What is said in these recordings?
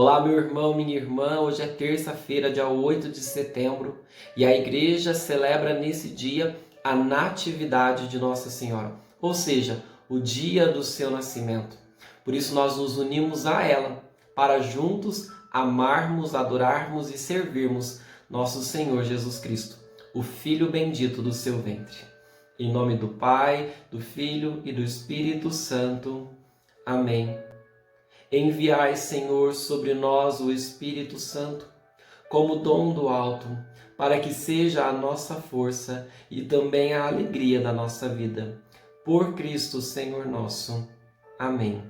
Olá, meu irmão, minha irmã. Hoje é terça-feira, dia 8 de setembro, e a igreja celebra nesse dia a Natividade de Nossa Senhora, ou seja, o dia do seu nascimento. Por isso nós nos unimos a ela, para juntos amarmos, adorarmos e servirmos nosso Senhor Jesus Cristo, o Filho bendito do seu ventre. Em nome do Pai, do Filho e do Espírito Santo. Amém. Enviai, Senhor, sobre nós o Espírito Santo, como dom do alto, para que seja a nossa força e também a alegria da nossa vida. Por Cristo, Senhor nosso. Amém.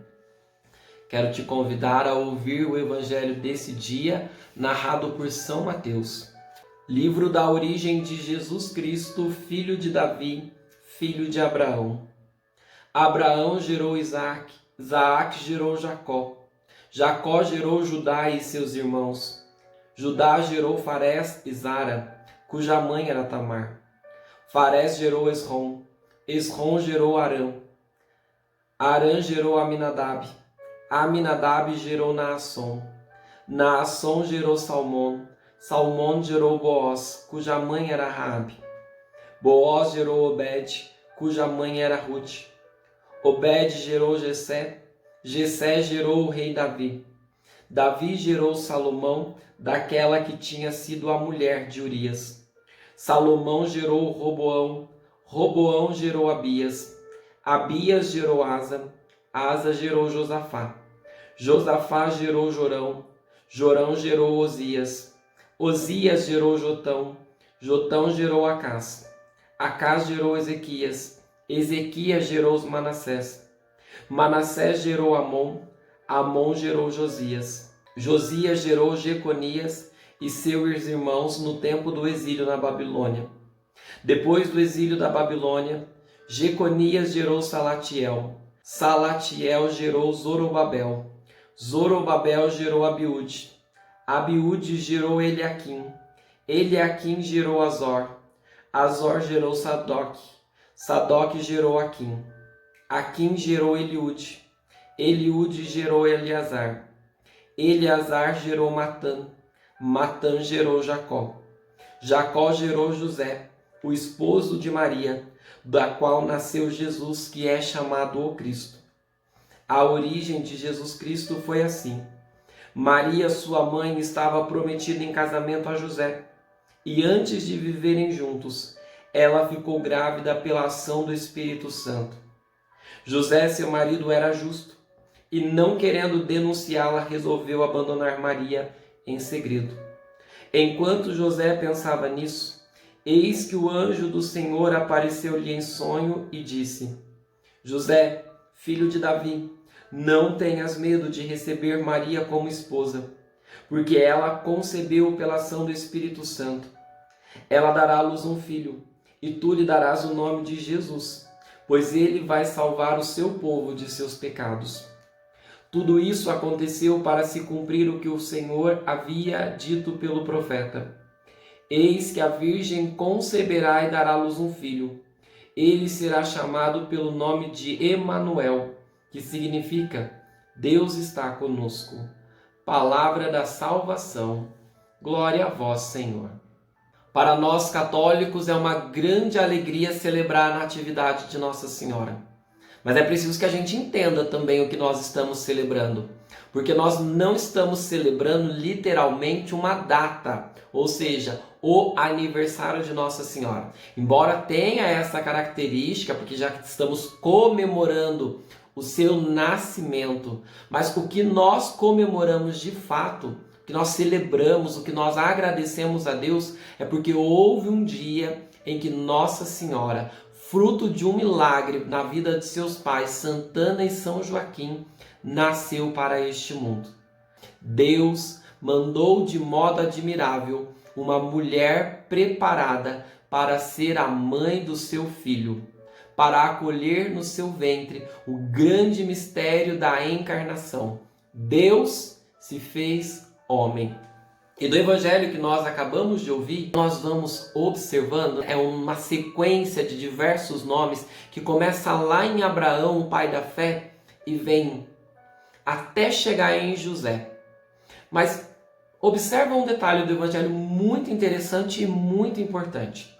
Quero te convidar a ouvir o Evangelho desse dia, narrado por São Mateus. Livro da origem de Jesus Cristo, filho de Davi, filho de Abraão. Abraão gerou Isaque, Isaque gerou Jacó. Jacó gerou Judá e seus irmãos. Judá gerou Farés e Zara, cuja mãe era Tamar. Farés gerou Esrom. Esrom gerou Arã. Arã gerou Aminadab. Aminadab gerou Naasson. Naasson gerou Salmão. Salmão gerou Boaz, cuja mãe era Raabe. Boaz gerou Obed, cuja mãe era Ruth. Obed gerou Jessé. Jessé gerou o rei Davi. Davi gerou Salomão, daquela que tinha sido a mulher de Urias. Salomão gerou Roboão. Roboão gerou Abias. Abias gerou Asa. Asa gerou Josafá. Josafá gerou Jorão. Jorão gerou Osias. Osias gerou Jotão. Jotão gerou Acás. Acás gerou Ezequias. Ezequias gerou os Manassés. Manassés gerou Amon. Amon gerou Josias. Josias gerou Jeconias e seus irmãos no tempo do exílio na Babilônia. Depois do exílio da Babilônia, Jeconias gerou Salatiel. Salatiel gerou Zorobabel. Zorobabel gerou Abiúde. Abiúde gerou Eliaquim. Eliaquim gerou Azor. Azor gerou Sadoc. Sadoc gerou Aquim. Aquim gerou Eliúde. Eliúde gerou Eleazar. Eleazar gerou Matã. Matã gerou Jacó. Jacó gerou José, o esposo de Maria, da qual nasceu Jesus, que é chamado o Cristo. A origem de Jesus Cristo foi assim. Maria, sua mãe, estava prometida em casamento a José, e antes de viverem juntos, ela ficou grávida pela ação do Espírito Santo. José, seu marido, era justo, e não querendo denunciá-la, resolveu abandonar Maria em segredo. Enquanto José pensava nisso, eis que o anjo do Senhor apareceu-lhe em sonho e disse: José, filho de Davi, não tenhas medo de receber Maria como esposa, porque ela concebeu pela ação do Espírito Santo. Ela dará à luz um filho, e tu lhe darás o nome de Jesus, pois ele vai salvar o seu povo de seus pecados. Tudo isso aconteceu para se cumprir o que o Senhor havia dito pelo profeta. Eis que a virgem conceberá e dará à luz um filho. Ele será chamado pelo nome de Emanuel, que significa Deus está conosco. Palavra da salvação. Glória a vós, Senhor. Para nós católicos é uma grande alegria celebrar a Natividade de Nossa Senhora. Mas é preciso que a gente entenda também o que nós estamos celebrando. Porque nós não estamos celebrando literalmente uma data, ou seja, o aniversário de Nossa Senhora. Embora tenha essa característica, porque já estamos comemorando o seu nascimento, mas o que nós comemoramos de fato, o que nós celebramos, o que nós agradecemos a Deus, é porque houve um dia em que Nossa Senhora, fruto de um milagre na vida de seus pais, Santana e São Joaquim, nasceu para este mundo. Deus mandou de modo admirável uma mulher preparada para ser a mãe do seu filho, para acolher no seu ventre o grande mistério da encarnação. Deus se fez homem. E do evangelho que nós acabamos de ouvir, nós vamos observando, é uma sequência de diversos nomes que começa lá em Abraão, o pai da fé, e vem até chegar em José. Mas observa um detalhe do Evangelho muito interessante e muito importante.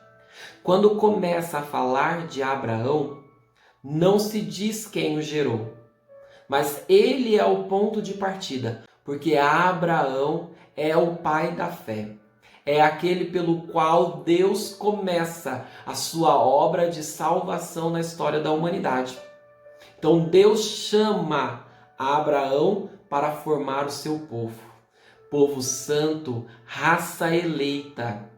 Quando começa a falar de Abraão, não se diz quem o gerou, mas ele é o ponto de partida, porque Abraão é o pai da fé. É aquele pelo qual Deus começa a sua obra de salvação na história da humanidade. Então Deus chama Abraão para formar o seu povo. Povo santo, raça eleita.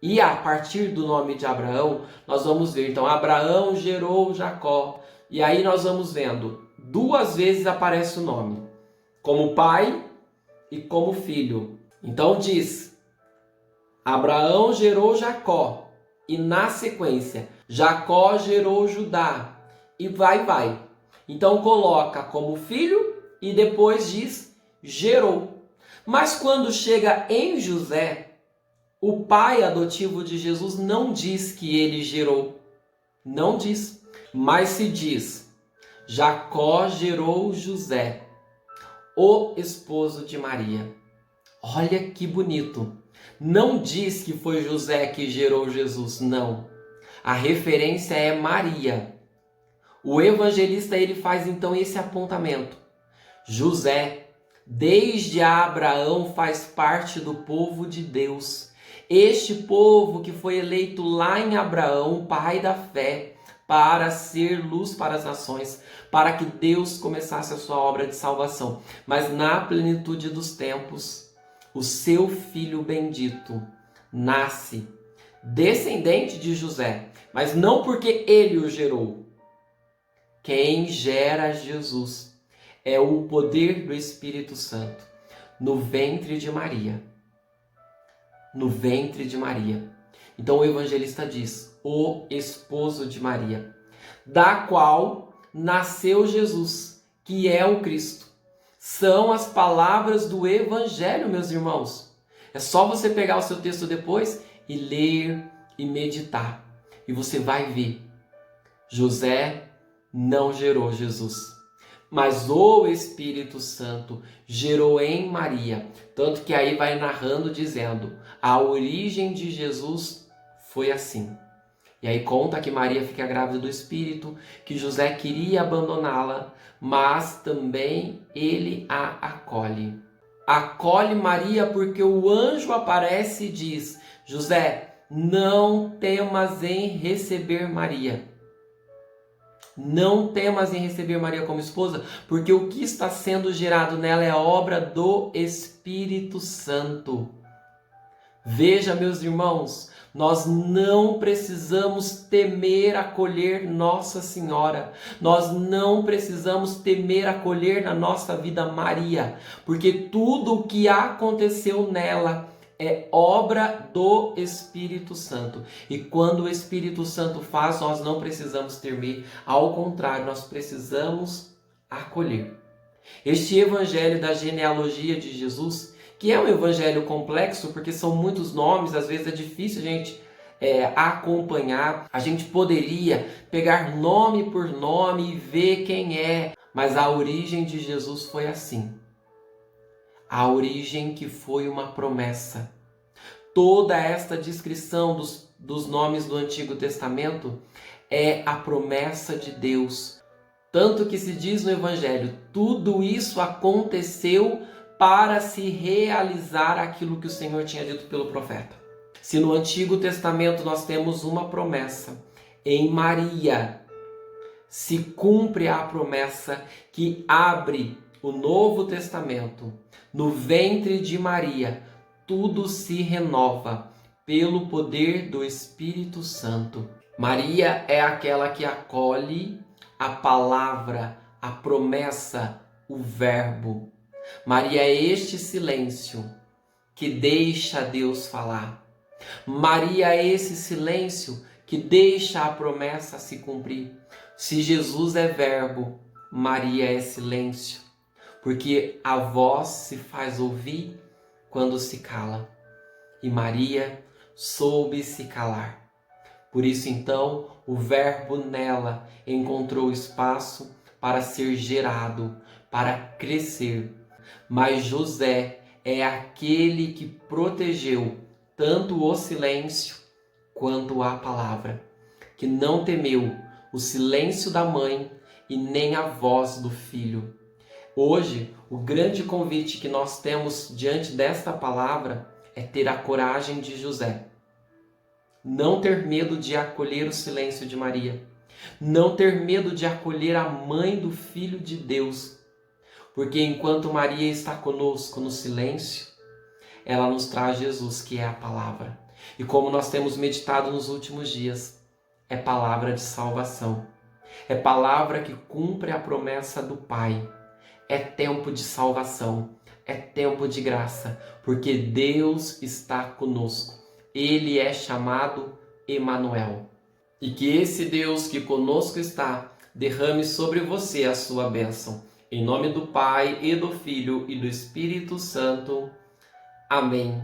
E a partir do nome de Abraão, nós vamos ver. Então Abraão gerou Jacó. E aí nós vamos vendo, 2 vezes aparece o nome. Como pai e como filho. Então diz, Abraão gerou Jacó. E na sequência, Jacó gerou Judá. E vai. Então coloca como filho e depois diz gerou. Mas quando chega em José, o pai adotivo de Jesus não diz que ele gerou. Não diz. Mas se diz, Jacó gerou José, o esposo de Maria. Olha que bonito. Não diz que foi José que gerou Jesus, não. A referência é Maria. O evangelista ele faz então esse apontamento. José, desde Abraão, faz parte do povo de Deus. Este povo que foi eleito lá em Abraão, pai da fé, para ser luz para as nações, para que Deus começasse a sua obra de salvação. Mas na plenitude dos tempos, o seu filho bendito nasce, descendente de José, mas não porque ele o gerou. Quem gera Jesus é o poder do Espírito Santo no ventre de Maria. No ventre de Maria. Então o evangelista diz, o esposo de Maria, da qual nasceu Jesus, que é o Cristo. São as palavras do evangelho, meus irmãos. É só você pegar o seu texto depois e ler e meditar. E você vai ver. José não gerou Jesus, mas o Espírito Santo gerou em Maria. Tanto que aí vai narrando dizendo, a origem de Jesus foi assim. E aí conta que Maria fica grávida do Espírito, que José queria abandoná-la, mas também ele a acolhe. Acolhe Maria porque o anjo aparece e diz, José, não temas em receber Maria. Não temas em receber Maria como esposa, porque o que está sendo gerado nela é a obra do Espírito Santo. Veja, meus irmãos, nós não precisamos temer acolher Nossa Senhora. Nós não precisamos temer acolher na nossa vida Maria, porque tudo o que aconteceu nela é obra do Espírito Santo. E quando o Espírito Santo faz, nós não precisamos temer. Ao contrário, nós precisamos acolher. Este evangelho da genealogia de Jesus, que é um evangelho complexo, porque são muitos nomes, às vezes é difícil a gente acompanhar. A gente poderia pegar nome por nome e ver quem é, mas a origem de Jesus foi assim. A origem que foi uma promessa. Toda esta descrição dos nomes do Antigo Testamento é a promessa de Deus. Tanto que se diz no Evangelho, tudo isso aconteceu para se realizar aquilo que o Senhor tinha dito pelo profeta. Se no Antigo Testamento nós temos uma promessa, em Maria se cumpre a promessa que abre o Novo Testamento. No ventre de Maria, tudo se renova pelo poder do Espírito Santo. Maria é aquela que acolhe a palavra, a promessa, o verbo. Maria é este silêncio que deixa Deus falar. Maria é esse silêncio que deixa a promessa se cumprir. Se Jesus é verbo, Maria é silêncio, porque a voz se faz ouvir quando se cala. E Maria soube se calar. Por isso, então, o verbo nela encontrou espaço para ser gerado, para crescer. mas José é aquele que protegeu tanto o silêncio quanto a palavra, que não temeu o silêncio da mãe e nem a voz do filho. Hoje, o grande convite que nós temos diante desta palavra é ter a coragem de José. Não ter medo de acolher o silêncio de Maria. Não ter medo de acolher a mãe do Filho de Deus. Porque enquanto Maria está conosco no silêncio, ela nos traz Jesus, que é a palavra. E como nós temos meditado nos últimos dias, é palavra de salvação. É palavra que cumpre a promessa do Pai. É tempo de salvação. É tempo de graça. Porque Deus está conosco. Ele é chamado Emanuel. E que esse Deus que conosco está, derrame sobre você a sua bênção. Em nome do Pai, e do Filho, e do Espírito Santo. Amém.